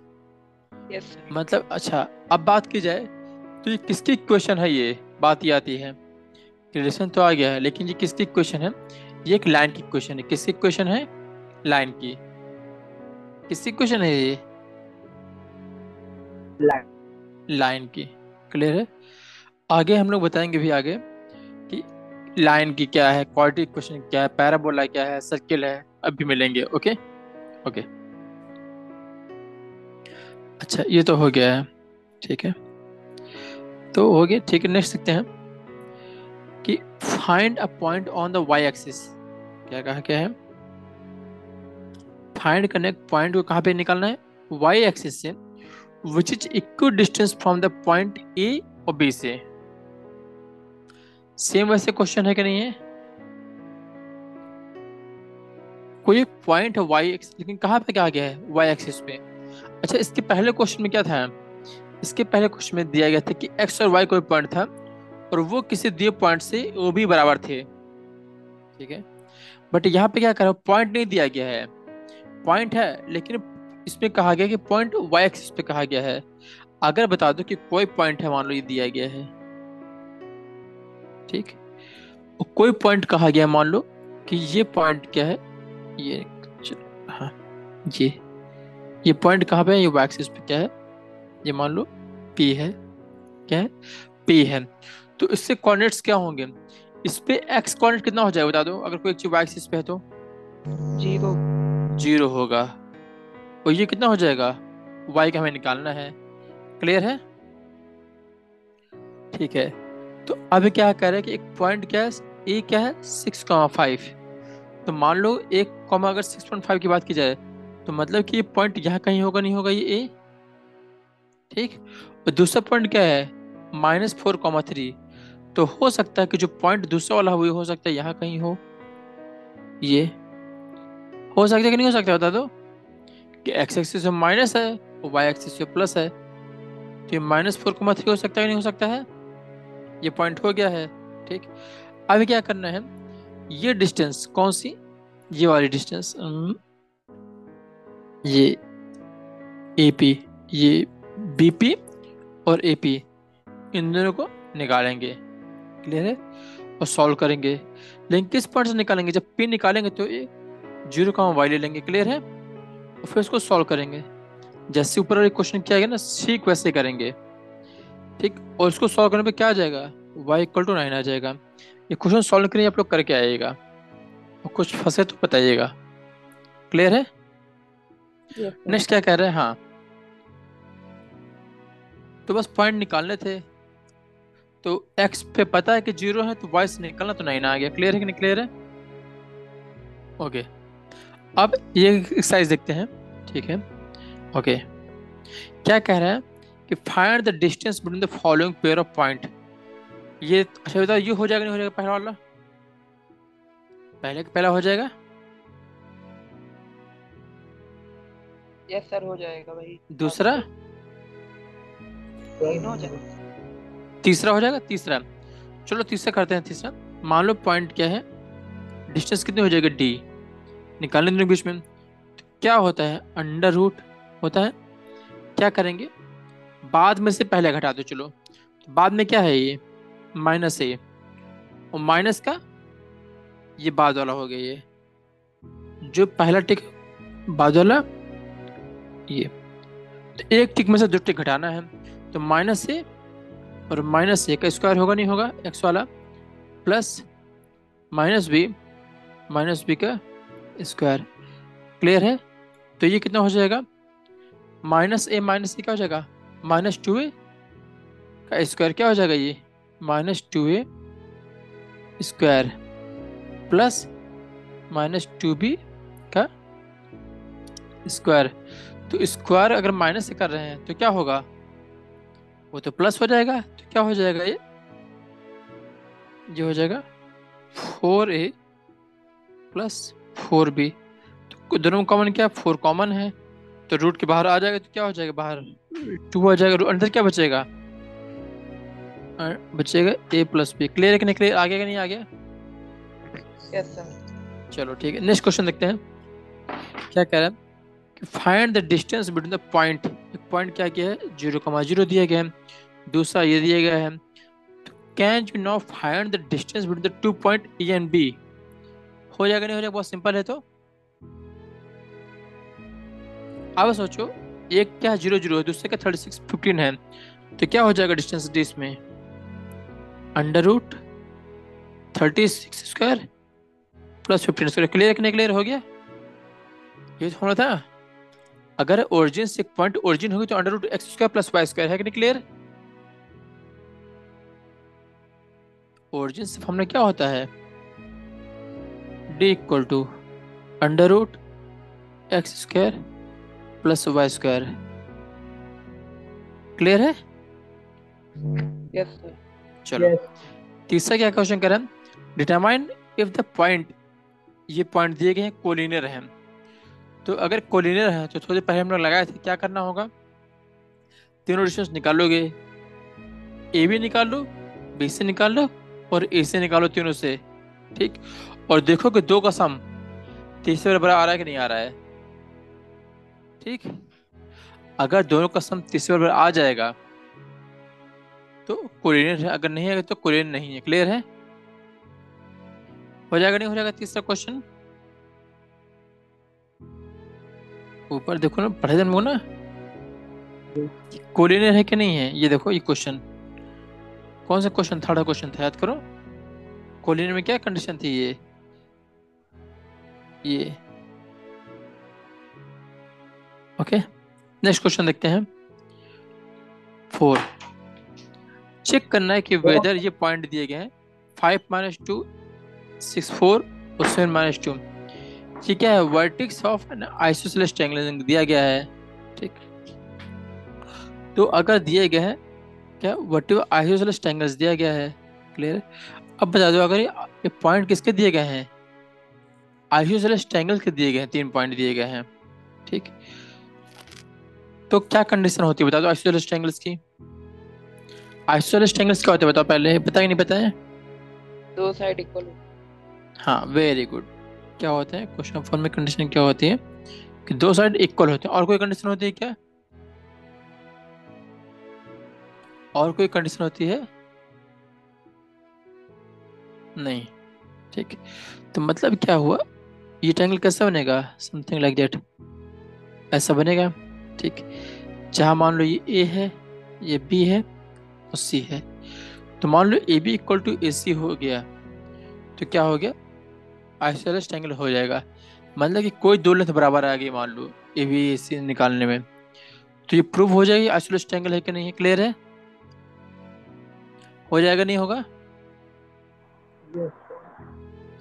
यस सर। मतलब अच्छा, अब बात की जाए तो ये किसकी इक्वेशन है, ये बात ये आती है, रिलेशन तो आ गया है लेकिन ये किसकी इक्वेशन है, ये एक लाइन की इक्वेशन है। किसकी इक्वेशन है, लाइन की, किसकी इक्वेशन है ये, लाइन की। क्लियर है? आगे हम लोग बताएंगे भी आगे कि लाइन की क्या है, क्वाड्रेटिक इक्वेशन क्या है, पैराबोला क्या है, सर्किल है, अभी मिलेंगे। Okay okay. अच्छा ये तो हो गया है, ठीक है, तो हो गया, ठीक है। नेक्स्ट देखते हैं कि find a point on the y axis. क्या कहा, क्या है, फाइंड करने पॉइंट को कहाँ पे निकालना है, वाई एक्सिस से, which is equal distance from the point A और बी से। सेम वैसे क्वेश्चन है कि नहीं है, कोई पॉइंट है वाई एक्सिस, लेकिन कहाँ पे क्या गया है, वाई एक्सिस पे। अच्छा इसके पहले क्वेश्चन में क्या था, इसके पहले क्वेश्चन में दिया गया था कि एक्स और वाई कोई पॉइंट था और वो किसी दिए पॉइंट से वो भी बराबर थे, ठीक है। बट यहाँ पे क्या करा, पॉइंट नहीं दिया गया है, पॉइंट है लेकिन इसमें कहा गया कि पॉइंट वाई एक्सिस पे कहा गया है। अगर बता दो कि कोई पॉइंट है, मान लो ये दिया गया है, ठीक, और कोई पॉइंट कहा गया है, मान लो कि ये पॉइंट क्या है, ये, हाँ, ये पॉइंट कहाँ पे है, ये वाई एक्सिस पे क्या है, ये मान लो पी है, क्या है, पी है। तो इससे कोऑर्डिनेट्स क्या होंगे, इस पे एक्स कोऑर्डिनेट कितना हो जाएगा बता दो, अगर कोई चीज वाई एक्सिस पे है तो 0। 0 होगा, और ये कितना हो जाएगा, वाई का हमें निकालना है। क्लियर है, ठीक है। तो अब क्या कह रहा है कि एक पॉइंट क्या है, ए क्या है 6,5, तो मान लो एक कॉमा अगर 6.5 की बात की जाए तो मतलब कि ये पॉइंट यहाँ कहीं होगा, नहीं होगा ये ए, ठीक। और दूसरा पॉइंट क्या है -4,3, तो हो सकता है कि जो पॉइंट दूसरा वाला हो सकता है यहाँ कहीं हो, ये हो सकता है कि नहीं हो सकता, बता दो कि एक्स एक्सिस पे माइनस है और वाई एक्सिस पे प्लस है, तो ये -4,3 हो सकता है कि नहीं हो सकता है, ये पॉइंट हो गया है, ठीक। अभी क्या करना है, ये डिस्टेंस कौन सी, ये वाली डिस्टेंस, ये एपी, ये बीपी और एपी, इन दोनों को निकालेंगे। क्लियर है, और सॉल्व करेंगे, लेकिन किस पॉइंट से निकालेंगे, जब पी निकालेंगे तो ये 0,y ले लेंगे। क्लियर है, और फिर उसको सॉल्व करेंगे, जैसे ऊपर वाले क्वेश्चन किया गया ना ठीक वैसे करेंगे, ठीक। और इसको सॉल्व करने पे क्या आ जाएगा, y = 9 आ जाएगा। ये क्वेश्चन सॉल्व करेंगे आप लोग करके आइएगा, और कुछ फंसे तो बताइएगा। क्लियर है, यस सर। नेक्स्ट क्या कह रहे हैं, हाँ, तो बस पॉइंट निकालने थे, तो x पे पता है कि 0 है, तो y से निकलना तो 9 आ गया। क्लियर है कि नहीं, क्लियर है, ओके। अब ये एक्सरसाइज देखते हैं, ठीक है, ओके। क्या कह रहा है कि find the distance between the following pair of point. ये अच्छा बताओ, ये हो जाएगा नहीं हो जाएगा, पहला वाला, पहला हो जाएगा, यस सर, हो जाएगा भाई। दूसरा, तीनों हो जाएगा। तीसरा हो जाएगा, तीसरा, चलो तीसरा करते हैं। तीसरा मान लो पॉइंट क्या है, डिस्टेंस कितनी हो जाएगी डी, निकालने दोनों के बीच में, तो क्या होता है, अंडर रूट होता है। क्या करेंगे, बाद में से पहले घटा दो, चलो, तो बाद में क्या है, ये माइनस है, और माइनस का ये बाद वाला हो गया, ये जो पहला टिक बाद वाला, ये, तो एक टिक में से दो टिक घटाना है, तो माइनस से और माइनस ए का स्क्वायर होगा, नहीं होगा, एक्स वाला, प्लस माइनस बी का स्क्वायर। क्लियर है, तो ये कितना हो जाएगा, -a क्या हो जाएगा, -2a का स्क्वायर, क्या हो जाएगा ये -2a स्क्वायर प्लस -2b का स्क्वायर। तो स्क्वायर अगर माइनस से कर रहे हैं तो क्या होगा, वो तो प्लस हो जाएगा, तो क्या हो जाएगा, ये हो जाएगा 4a प्लस 4b, तो दोनों कॉमन, क्या 4 कॉमन है, तो रूट के बाहर आ जाएगा, तो क्या हो जाएगा, बाहर 2 आ जाएगा, अंदर क्या बचेगा, बचेगा a प्लस बी। क्लियर है कि नहीं, क्लियर, आ गया कि नहीं आ गया, यस सर। चलो ठीक है। नेक्स्ट क्वेश्चन देखते हैं, क्या कह रहा है कि find the distance between the point, एक पॉइंट क्या किया है 0,0 दिया गया है, दूसरा ये दिया गया है, can you now find the distance between the 2 point A and B. हो जाएगा नहीं हो जाएगा, बहुत सिंपल है। तो अब सोचो, एक क्या 0,0 है, दूसरे का 36 15 है, तो क्या हो जाएगा डिस्टेंस डी इसमें, √36² प्लस 15²। क्लियर कि नहीं, क्लियर हो गया, ये तो होना था। अगर ओरिजिन से पॉइंट ओरिजिन होगी तो under root x square plus Y square है कि नहीं, क्लियर? ओरिजिन से फॉर्मूला क्या होता है? D equal to under root x square plus Y square. Clear है? Yes sir. चलो Yes. तीसरा क्या क्वेश्चन कर रहे हैं, डिटरमाइन इफ द पॉइंट, ये पॉइंट दिए गए हैं कोलिनियर हैं। तो अगर कोलिनियर है तो थोड़ी पहले हम लोग लगाए थे, क्या करना होगा, तीनों डिस्टेंस निकालोगे, ए भी निकाल लो, बी से निकाल लो और ए से निकालो, तीनों से। ठीक, और देखो कि दो का सम तीसरे बराबर आ रहा है कि नहीं आ रहा है। ठीक, अगर दोनों का सम तीसरे बराबर आ जाएगा तो कोलिनियर है, अगर नहीं आएगा तो कोलिनियर नहीं है। क्लियर है? हो जाएगा नहीं हो जाएगा तीसरा क्वेश्चन? ऊपर देखो ना, पढ़े जन ना, कोलिनियर है कि नहीं है। ये देखो ये क्वेश्चन कौन सा क्वेश्चन, थर्ड क्वेश्चन था, याद करो। कोलिनियर में क्या कंडीशन थी, ये ओके। नेक्स्ट क्वेश्चन देखते हैं 4। चेक करना है कि वेदर ये पॉइंट दिए गए हैं 5 - 2 6 4 और 7 - 2, ये क्या है, vertex of N isosceles triangle दिया गया है। ठीक, तो अगर दिए गए हैं क्या, वर्टिकल आइसोसेलेस ट्रायंगल्स दिया गया है। क्लियर? अब बता दो, अगर ये पॉइंट किसके दिए गए हैं, आइसोसेलेस ट्रायंगल के दिए गए हैं, 3 पॉइंट दिए गए हैं। ठीक, तो क्या कंडीशन होती है बता दो आइसोसेलेस ट्रायंगल्स की। आइसोसेलेस ट्रायंगल्स क्या होते हैं बताओ, पहले पता ही नहीं पता है? दो साइड इक्वल। हाँ वेरी गुड। क्या होते हैं क्वेश्चन फॉर्म में, कंडीशन क्या होती है कि दो साइड इक्वल होते हैं। और कोई कंडीशन होती है क्या, और कोई कंडीशन होती है? नहीं। ठीक, तो मतलब क्या हुआ, ये ट्रायंगल कैसा बनेगा, समथिंग लाइक दैट, ऐसा बनेगा। ठीक, जहां मान लो ये ए है, ये बी है और सी है, तो मान लो ए बी इक्वल टू ए सी हो गया, तो क्या हो गया, आइसोसेलेस ट्रायंगल हो जाएगा। मतलब कि कोई दो लेंथ बराबर आ गई मान लो ए बी ए सी निकालने में, तो ये प्रूव हो जाएगी आइसोसेलेस ट्रायंगल है कि नहीं है। क्लियर है? हो जाएगा नहीं होगा? Yes.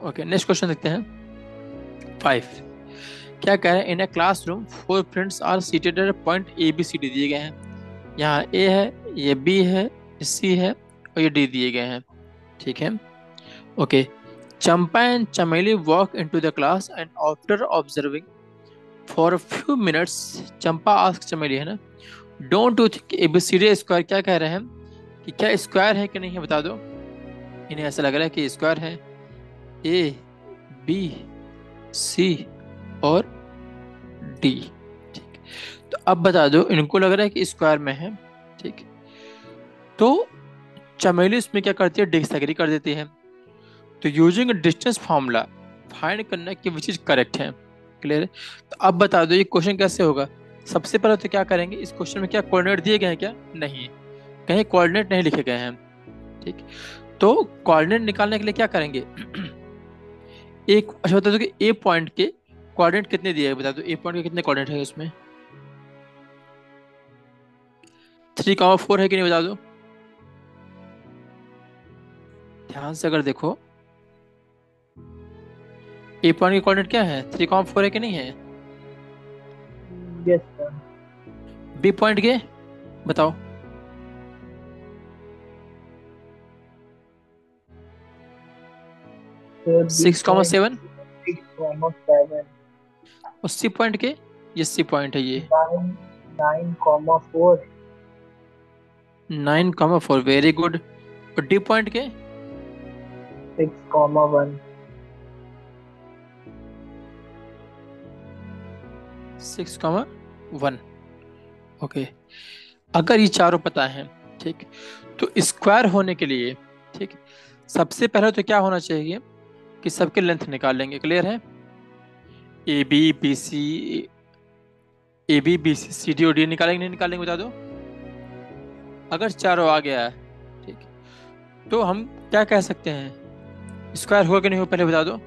ओके नेक्स्ट क्वेश्चन देखते हैं 5। क्या कह रहे हैं, in a classroom 4 friends are seated at point A B C D दिए गए हैं। यहाँ ए है, ये बी है, ये सी है और ये डी दिए गए हैं। ठीक है, okay. Champa and Chameli walk into the class and after observing for a few minutes, Champa ask Chameli, है ना, don't you think ABCD square, क्या कह रहे हैं कि क्या स्क्वायर है कि नहीं है, बता दो। इन्हें ऐसा लग रहा है कि स्क्वायर है, ए बी सी और डी। ठीक, तो अब बता दो, इनको लग रहा है कि स्क्वायर में है। ठीक, तो चमेली इसमें क्या करती है, डिसएग्री कर देती है। तो यूजिंग डिस्टेंस फार्मूला फाइंड करना कि विच इज करेक्ट है। क्लियर है? तो अब बता दो ये क्वेश्चन कैसे होगा। सबसे पहले तो क्या करेंगे, इस क्वेश्चन में क्या कोऑर्डिनेट दिए गए हैं क्या, नहीं, कहीं कोऑर्डिनेट नहीं लिखे गए हैं। ठीक, तो कोऑर्डिनेट निकालने के लिए क्या करेंगे एक, अच्छा बता दो कि ए पॉइंट के कोऑर्डिनेट कितने दिए हैं, बता दो ए पॉइंट के कितने कोऑर्डिनेट है उसमें, 3,4 है कि नहीं, बता दो ध्यान से। अगर देखो ए पॉइंट के कोऑर्डिनेट क्या है, 3,4 है कि नहीं है। Yes, sir. बी पॉइंट के बताओ, So, B 6,7 6,7. और सी पॉइंट के, ये सी पॉइंट है, ये 9,4. 9,4 वेरी गुड। और डी पॉइंट के 6,1. 6,1। ओके, अगर ये चारों पता है, ठीक, तो स्क्वायर होने के लिए, ठीक, सबसे पहले तो क्या होना चाहिए कि सबके लेंथ निकाल लेंगे। क्लियर है? A B B C, A B B C C D और डी निकालेंगे नहीं निकालेंगे, बता दो। अगर चारों आ गया है, ठीक, तो हम क्या कह सकते हैं, स्क्वायर होगा कि नहीं होगा, पहले बता दो।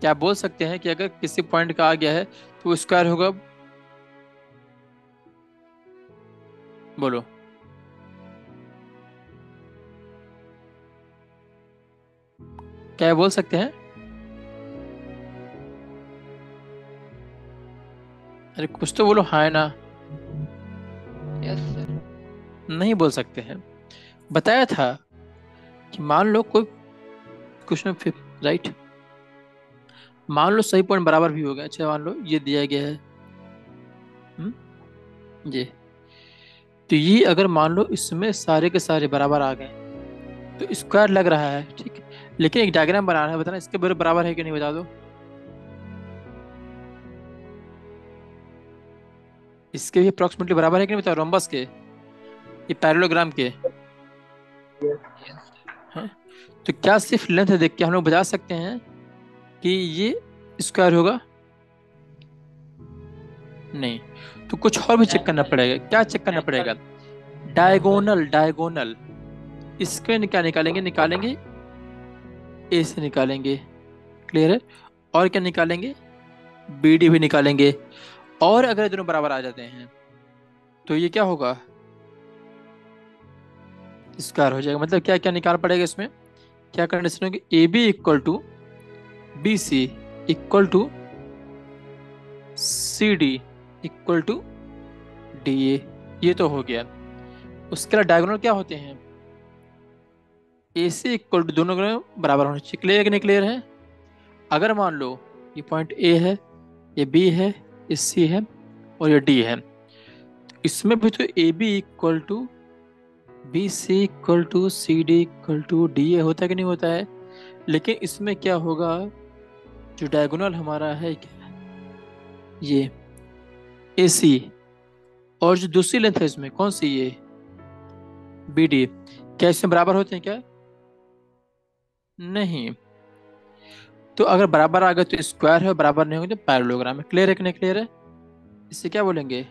क्या बोल सकते हैं कि अगर किसी पॉइंट का आ गया है तो वो स्क्वायर होगा? बोलो। क्या बोल सकते हैं? अरे कुछ तो बोलो, हाँ है ना? Yes sir. नहीं बोल सकते हैं। बताया था कि मान लो कोई क्वेश्चन राइट, मान लो सही पॉइंट बराबर भी हो गया, अच्छा मान लो ये दिया गया है ये, तो ये अगर मान लो इसमें सारे के सारे बराबर आ गए तो स्क्वायर लग रहा है, ठीक है। लेकिन एक डायग्राम बनाना है, बताना इसके बराबर है कि नहीं, बता दो। इसके भी अप्रोक्सीमेटली बराबर है कि नहीं, बताओ, रोम्बस के, ये पैरेललोग्राम के। Yes sir. हैं? तो क्या सिर्फ लेंथ देख के हम लोग बता सकते हैं कि ये स्क्वायर होगा? नहीं। तो कुछ और भी चेक करना पड़ेगा। क्या चेक करना पड़ेगा? Diagonal, diagonal. इसके क्या निकालेंगे? निकालेंगे ए से निकालेंगे, क्लियर है। और क्या निकालेंगे? बी डी भी निकालेंगे। और अगर ये दोनों बराबर आ जाते हैं तो ये क्या होगा? स्क्वायर हो जाएगा। मतलब क्या क्या निकाल पड़ेगा इसमें? क्या कंडीशन होगी? A B equal to B C equal to C D equal to D A. ये तो हो गया। उसके अलावा डायगोनल क्या होते हैं? ए सी इक्वल टू, दोनों के बराबर होने चाहिए। क्लियर है कि नहीं क्लियर है? अगर मान लो ये पॉइंट ए है, ये बी है, ये सी है और ये डी है, इसमें भी तो A B equal to B C equal to C D equal to D A होता है कि नहीं होता है? लेकिन इसमें क्या होगा? जो डायगोनल हमारा है क्या, ये ए सी, और जो दूसरी लेंथ है इसमें कौन सी, ये बी डी, क्या इसमें बराबर होते हैं क्या? नहीं। तो अगर बराबर आ गए तो स्क्वायर है, बराबर नहीं होंगे तो पैरेललोग्राम है। क्लियर है कि नहीं क्लियर है? इससे क्या बोलेंगे?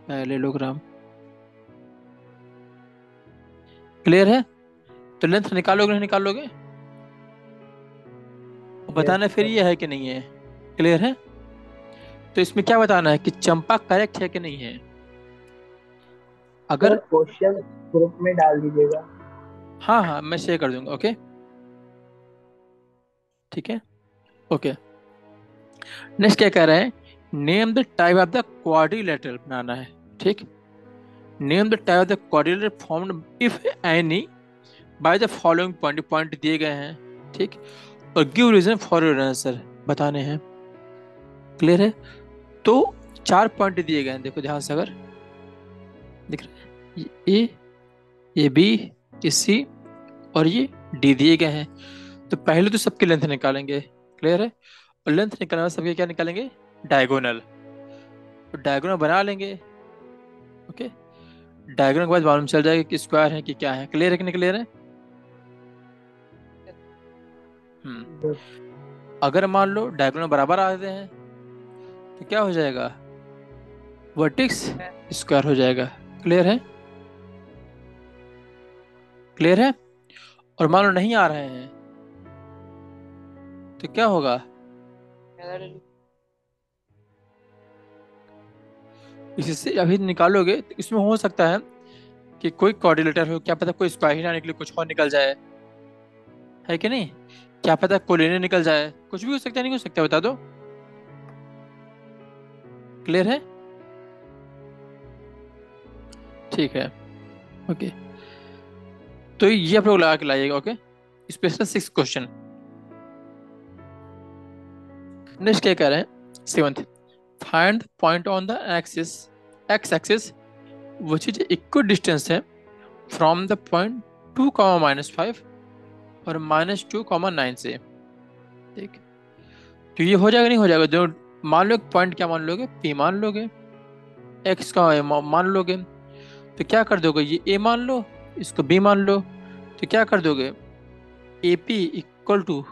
पैरेललोग्राम। क्लियर है? तो लेंथ निकालोगे नहीं निकालोगे? बताना फिर ये है कि नहीं है। क्लियर है? तो इसमें क्या बताना है कि चंपा करेक्ट है कि नहीं है। अगर क्वेश्चन ग्रुप में डाल दीजिएगा। हाँ हाँ मैं शेयर कर दूंगा, ओके ठीक है, ओके। नेक्स्ट क्या कह रहे हैं? Name the type of the quadrilateral बनाना है, ठीक। Name the type of the quadrilateral formed if any by the following point, point दिए गए हैं, ठीक। और give reason for your answer बताने हैं। क्लियर है? तो 4 पॉइंट दिए गए हैं, देखो ध्यान से, अगर दिख रहा है, ये बी, ये सी और ये डी दिए गए हैं। तो पहले तो सबकी लेंथ निकालेंगे, क्लियर है। और लेंथ निकालने में सबके क्या निकालेंगे? डायगोनल। तो डायगोनल बना लेंगे, ओके। डायगोनल के बाद मालूम चल जाएगा कि स्क्वायर है कि क्या है। क्लियर है कि नहीं क्लियर है? अगर मान लो डायगोनल बराबर आ जाते हैं तो क्या हो जाएगा? वर्टेक्स स्क्वायर हो जाएगा। क्लियर है? क्लियर है? और मान लो नहीं आ रहे हैं तो क्या होगा? इससे अभी निकालोगे तो इसमें हो सकता है कि कोई कोऑर्डिनेटर हो, क्या पता कोई स्क्वायर ही ना निकले, कुछ और निकल जाए, है कि नहीं? क्या पता कोलिनियर निकल जाए, कुछ भी हो सकता है, नहीं हो सकता, बता दो। क्लियर है? ठीक है, ओके। तो ये आप लोग लगा के लाइएगा, ओके। Special 6 question. नेक्स्ट क्या कह रहे हैं? 7th, find point on the axis, x axis which is equal distance है फ्रॉम द पॉइंट 2, -5 और -2, 9 से, ठीक। तो ये हो जाएगा नहीं हो जाएगा? जो मान लो पॉइंट क्या मान लोगे? पी मान लोगे, एक्स का मान लोगे, तो क्या कर दोगे? ये ए मान लो, इसको बी मान लो, तो क्या कर दोगे? A P equal to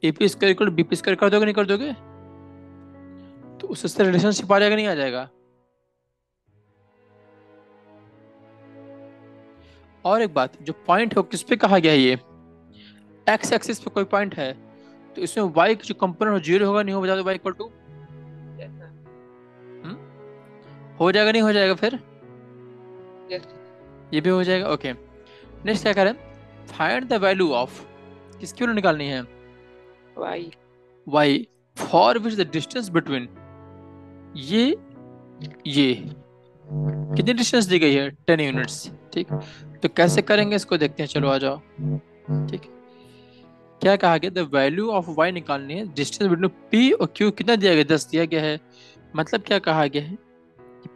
A P square equal B P square कर दोगे नहीं कर दोगे? तो उससे रिलेशनशिप आ जाएगा नहीं आ जाएगा? और एक बात, जो पॉइंट है वो किस पे कहा गया है? ये एक्स एक्सिस पे कोई पॉइंट है तो इसमें y जो कंपोनेंट जीरो होगा नहीं होगा, बता दो y equal to yes sir. हो जाएगा नहीं हो जाएगा फिर यस ये भी हो जाएगा। ओके नेक्स्ट क्या करें, फाइंड द वैल्यू ऑफ, किसकी वैल्यू निकालनी है, y. y for which the distance between ये कितनी डिस्टेंस दी गई है 10 यूनिट्स। ठीक तो कैसे करेंगे इसको देखते हैं, चलो आ जाओ। ठीक क्या कहा गया, द वैल्यू ऑफ y निकालनी है, डिस्टेंस बिटवीन p और q कितना दिया गया, 10 दिया गया है। मतलब क्या कहा गया है,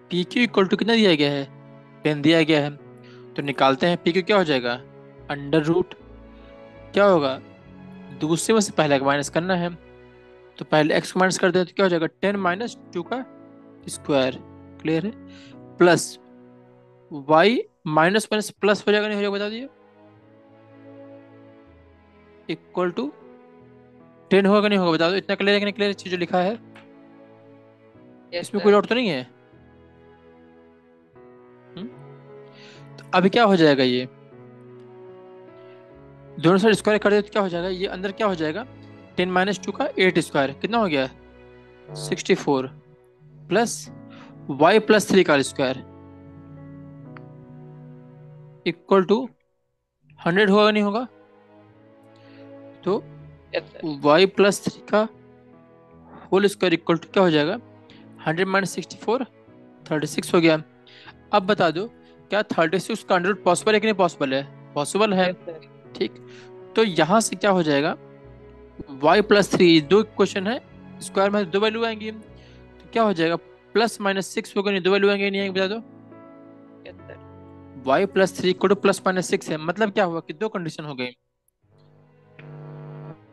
पी क्यू इक्वल टू कितना दिया गया है, 10 दिया गया है। तो निकालते हैं, पी क्यू क्या हो जाएगा, अंडर रूट क्या होगा, दूसरे में से पहले का माइनस करना है, तो पहले x को माइनस कर दे तो क्या हो जाएगा 10 माइनस 2 का स्क्वायर, क्लियर है, plus y minus minus plus हो जाएगा नहीं हो जाएगा बता दिए, इक्वल टू 10 होगा नहीं होगा बता दो, इतना क्लियर है कि नहीं क्लियर चीज जो लिखा है, यस इसमें कोई सर। डाउट तो नहीं है। तो अभी क्या हो जाएगा, ये दोनों साइड स्क्वायर कर दे तो क्या हो जाएगा, ये अंदर क्या हो जाएगा 10 माइनस 2 का 8 स्क्वायर कितना हो गया 64 प्लस y प्लस 3 का स्क्वायर इक्वल टू 100 होगा नहीं होगा, तो यस सर। y प्लस 3 का होल स्क्वायर इक्वल टू क्या हो जाएगा 100 माइनस 64 36 हो गया। अब बता दो क्या 36 का अंडर पॉसिबल है कि नहीं पॉसिबल है, पॉसिबल है। Yes sir. ठीक तो यहाँ से क्या हो जाएगा y प्लस 3 दो क्वेश्चन है, स्क्वायर में दो वैल्यू आएंगी, तो क्या हो जाएगा प्लस माइनस 6 होगा नहीं, दो वैल्यू आएंगे नहीं आएंगे बता दो, yes sir. y plus 3 equal two plus minus 6 है। मतलब क्या हुआ कि दो कंडीशन हो गई,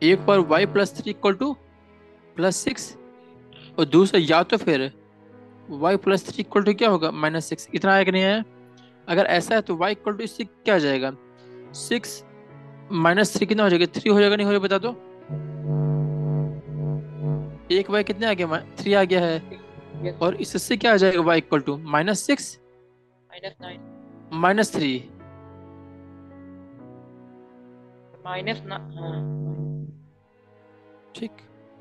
एक बार y plus 3 equal two plus 6 और दूसरा या तो फिर y प्लस 3 इक्वल टू क्या होगा माइनस 6, इतना आया कि नहीं आया। अगर ऐसा है तो y इक्वल टू इससे क्या आ जाएगा 6 माइनस 3 कितना हो जाएगा 3 हो जाएगा नहीं हो जाएगा बता दो, एक y कितने आ गया 3 आ गया है, यस और इससे क्या आ जाएगा y equal to minus 6 -9 minus 3। Minus ना। हाँ। ठीक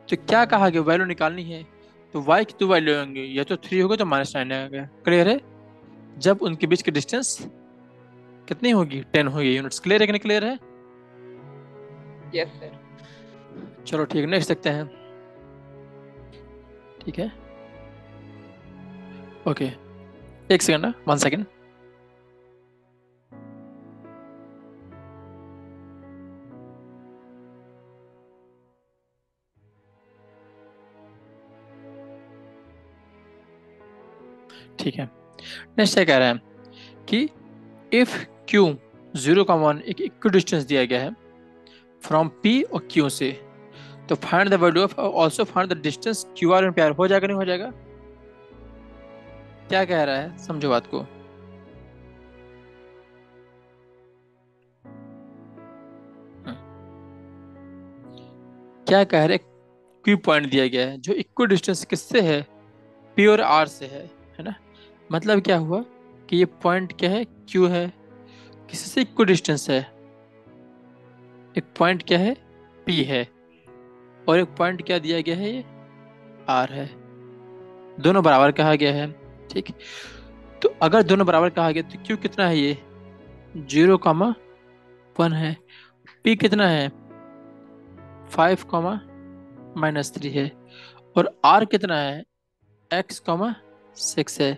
तो क्या कहा गया वैल्यू निकालनी है, तो y की दो वैल्यू होंगे, या तो 3 होगा तो -9 आएगा, क्लियर है। जब उनके बीच की डिस्टेंस कितनी होगी 10 होगी यूनिट्स, क्लियर है कि नहीं क्लियर है। Yes sir. चलो ठीक है नेक्स्ट देखते हैं। ठीक है ओके एक सेकंड ना 1 सेकंड। ठीक है नेक्स्ट क्या कह रहा है कि इफ q 0,1 एक इक्वल डिस्टेंस दिया गया है फ्रॉम p और q से, तो find the value of also find the distance qr इन प्यार, हो जाएगा नहीं हो जाएगा, क्या कह रहा है समझो बात को। क्या कह रहे q पॉइंट दिया गया है जो इक्वल डिस्टेंस किससे है p और r से है ना। मतलब क्या हुआ कि ये पॉइंट क्या है q है, किससे इक्वल डिस्टेंस है, एक पॉइंट क्या है p है और एक पॉइंट क्या दिया गया है ये r है, दोनों बराबर कहा गया है। ठीक तो अगर दोनों बराबर कहा गया तो q कितना है ये 0,1 है, p कितना है 5, -3 है, और r कितना है x, 6 है।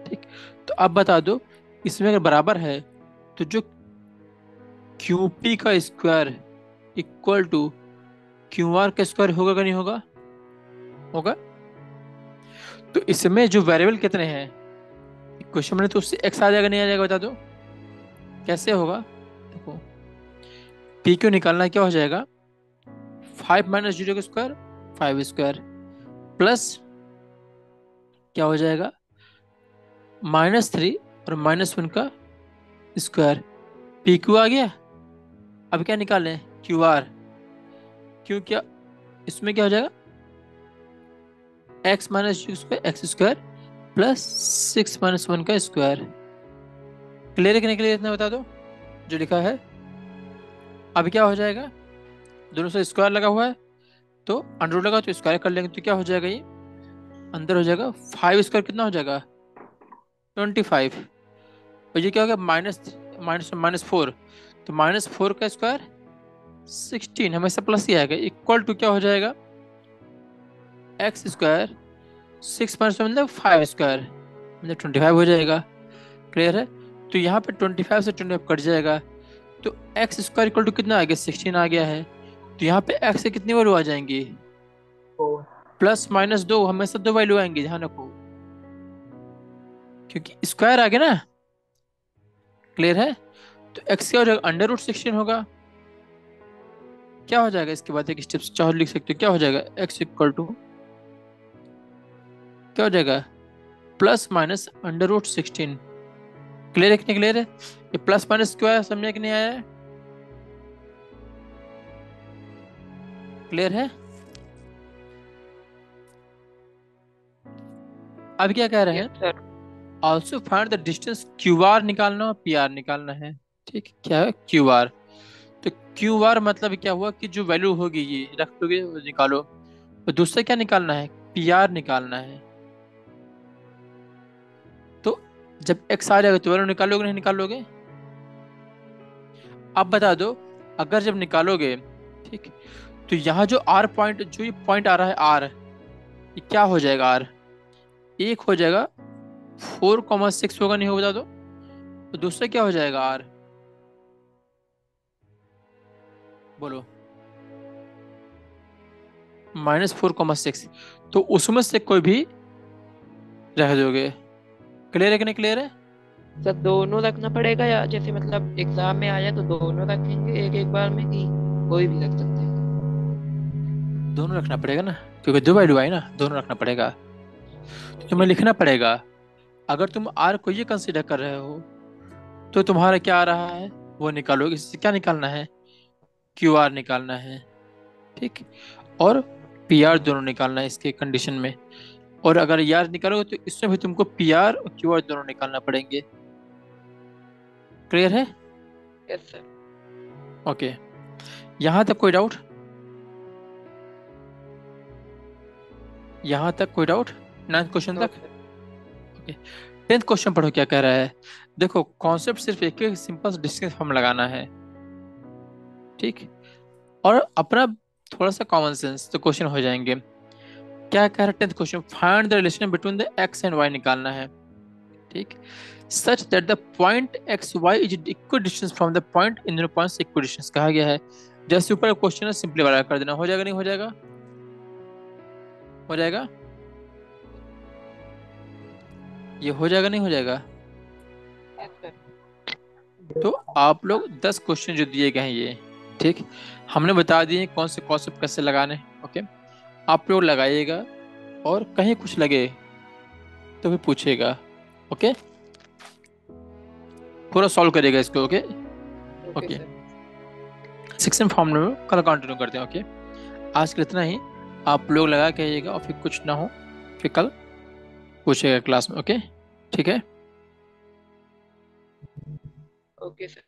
ठीक तो अब बता दो इसमें अगर बराबर है तो जो QP का स्क्वायर इक्वल टू QR का स्क्वायर होगा कि नहीं होगा, होगा। तो इसमें जो वेरिएबल कितने हैं क्वेश्चन में, तो उससे x आ जाएगा नहीं आ जाएगा बता दो, कैसे होगा देखो PQ निकालना क्या हो जाएगा 5 माइनस 0 का स्क्वायर 5 स्क्वायर प्लस क्या हो जाएगा -3 और -1 का स्क्वायर, PQ आ गया। अब क्या निकालें QR, क्यों क्या इसमें क्या हो जाएगा x minus square x square plus 6 -1 का स्क्वायर, क्लियर है कि नहीं क्लियर इतना बता दो जो लिखा है। अब क्या हो जाएगा दोनों से स्क्वायर लगा हुआ है तो अंडर रूट लगा तो स्क्वायर कर लेंगे तो क्या हो जाएगा, ये अंदर हो जाएगा 5 स्क्वायर कितना हो जाएगा 25, और ये क्या हो गया माइनस माइनस माइनस 4, तो -4 का स्क्वायर 16, हमेशा प्लस ही आएगा, इक्वल टू क्या हो जाएगा एक्स स्क्वायर 6 माइनस मतलब 5 स्क्वायर मतलब 25 हो जाएगा। क्लियर है? तो यहाँ पे 25 से 25 कट जाएगा, तो एक्स स्क्वायर इक्वल टू कितना आ गया 16 आ गया है। तो यहाँ पे एक्स से कितनी वैल्यू आ जाएंगी 4 +-2, हमेशा 2 वैल्यू आएंगी ध्यान रखो, क्योंकि स्क्वायर आ गया ना। क्लियर है? तो एक्स क्या हो जाएगा √16 होगा। क्या हो जाएगा इसके बाद एक स्टेप चाहो लिख सकते हो, क्या हो जाएगा एक्स इक्वल टू क्या हो जाएगा +-√16। क्लियर है कि नहीं क्लियर है? ये प्लस माइनस क्यों है समझने कि नहीं आया है? क्लियर है? अब क्या कह रहे हैं, yes sir. Also find the distance QR निकालना और PR निकालना है। ठीक, क्या है QR? तो QR मतलब क्या हुआ कि जो वैल्यू होगी ये रख दोगे वो निकालो, और दूसरा क्या निकालना है PR निकालना है। तो जब x आ जाएगा तो वैल्यू निकालोगे नहीं निकालोगे? अब बता दो, अगर जब निकालोगे ठीक, तो यहाँ जो R पॉइंट जो ये पॉइंट आ रहा है R, ये क्या हो जाएगा R? एक हो जाएगा 4,6 होगा नहीं हो बता दो, तो दूसरा क्या हो जाएगा R? बोलो -4,6, तो उसमें से कोई भी रह दोगे। क्लियर है कि नहीं क्लियर है? सर दोनों रखना पड़ेगा या जैसे मतलब एग्जाम में आया तो दोनों रखेंगे एक एक बार में, कि कोई भी रख सकते हैं? दोनों रखना पड़ेगा ना, क्योंकि 2 वैल्यू आई ना, दोनों रखना पड़ेगा। तो तुम्हें लिखना पड़ेगा, अगर तुम R को ये कंसीडर कर रहे हो तो तुम्हारा क्या आ रहा है वो निकालोगे। इससे क्या निकालना है QR निकालना है। ठीक, और PR दोनों निकालना है इसके कंडीशन में, और अगर यार निकालोगे तो इसमें भी तुमको PR और QR दोनों निकालना पड़ेंगे। क्लियर है? Yes sir. ओके, यहां तक कोई डाउट? यहां तक कोई डाउट 9th क्वेश्चन नो तक? सर। ओके, 10th क्वेश्चन पढ़ो क्या कह रहा है। देखो कॉन्सेप्ट सिर्फ एक एक सिंपल डिस्टेंस फॉर्म लगाना है, ठीक, और अपना थोड़ा सा कॉमन सेंस तो क्वेश्चन हो जाएंगे। क्या कह रहा है 10th question, find the relation between the x and y निकालना है। ठीक, such that the point X Y is equal distance from the point, इन दोनों पॉइंट से इक्वल डिस्टेंस कहा गया है। जैसे ऊपर क्वेश्चन है सिंपलीफाई कर देना, हो जाएगा नहीं हो जाएगा? हो जाएगा? ये हो जाएगा नहीं हो जाएगा? Yes sir. तो आप लोग 10 क्वेश्चन जो दिए गए हैं ये, ठीक, हमने बता दिए कौन से कॉन्सेप्ट कैसे लगाने। ओके, आप लोग लगाइएगा, और कहीं कुछ लगे तो भी पूछेगा। ओके, पूरा सॉल्व करेगा इसको। Okay okay okay, sir. Section form में कल कंटिन्यू करते हैं। ओके, आज के लिए इतना ही, आप लोग लगा के आइएगा, और फिर कुछ ना हो फिर कल पूछेगा क्लास में। ओके, ठीक है। Okay sir.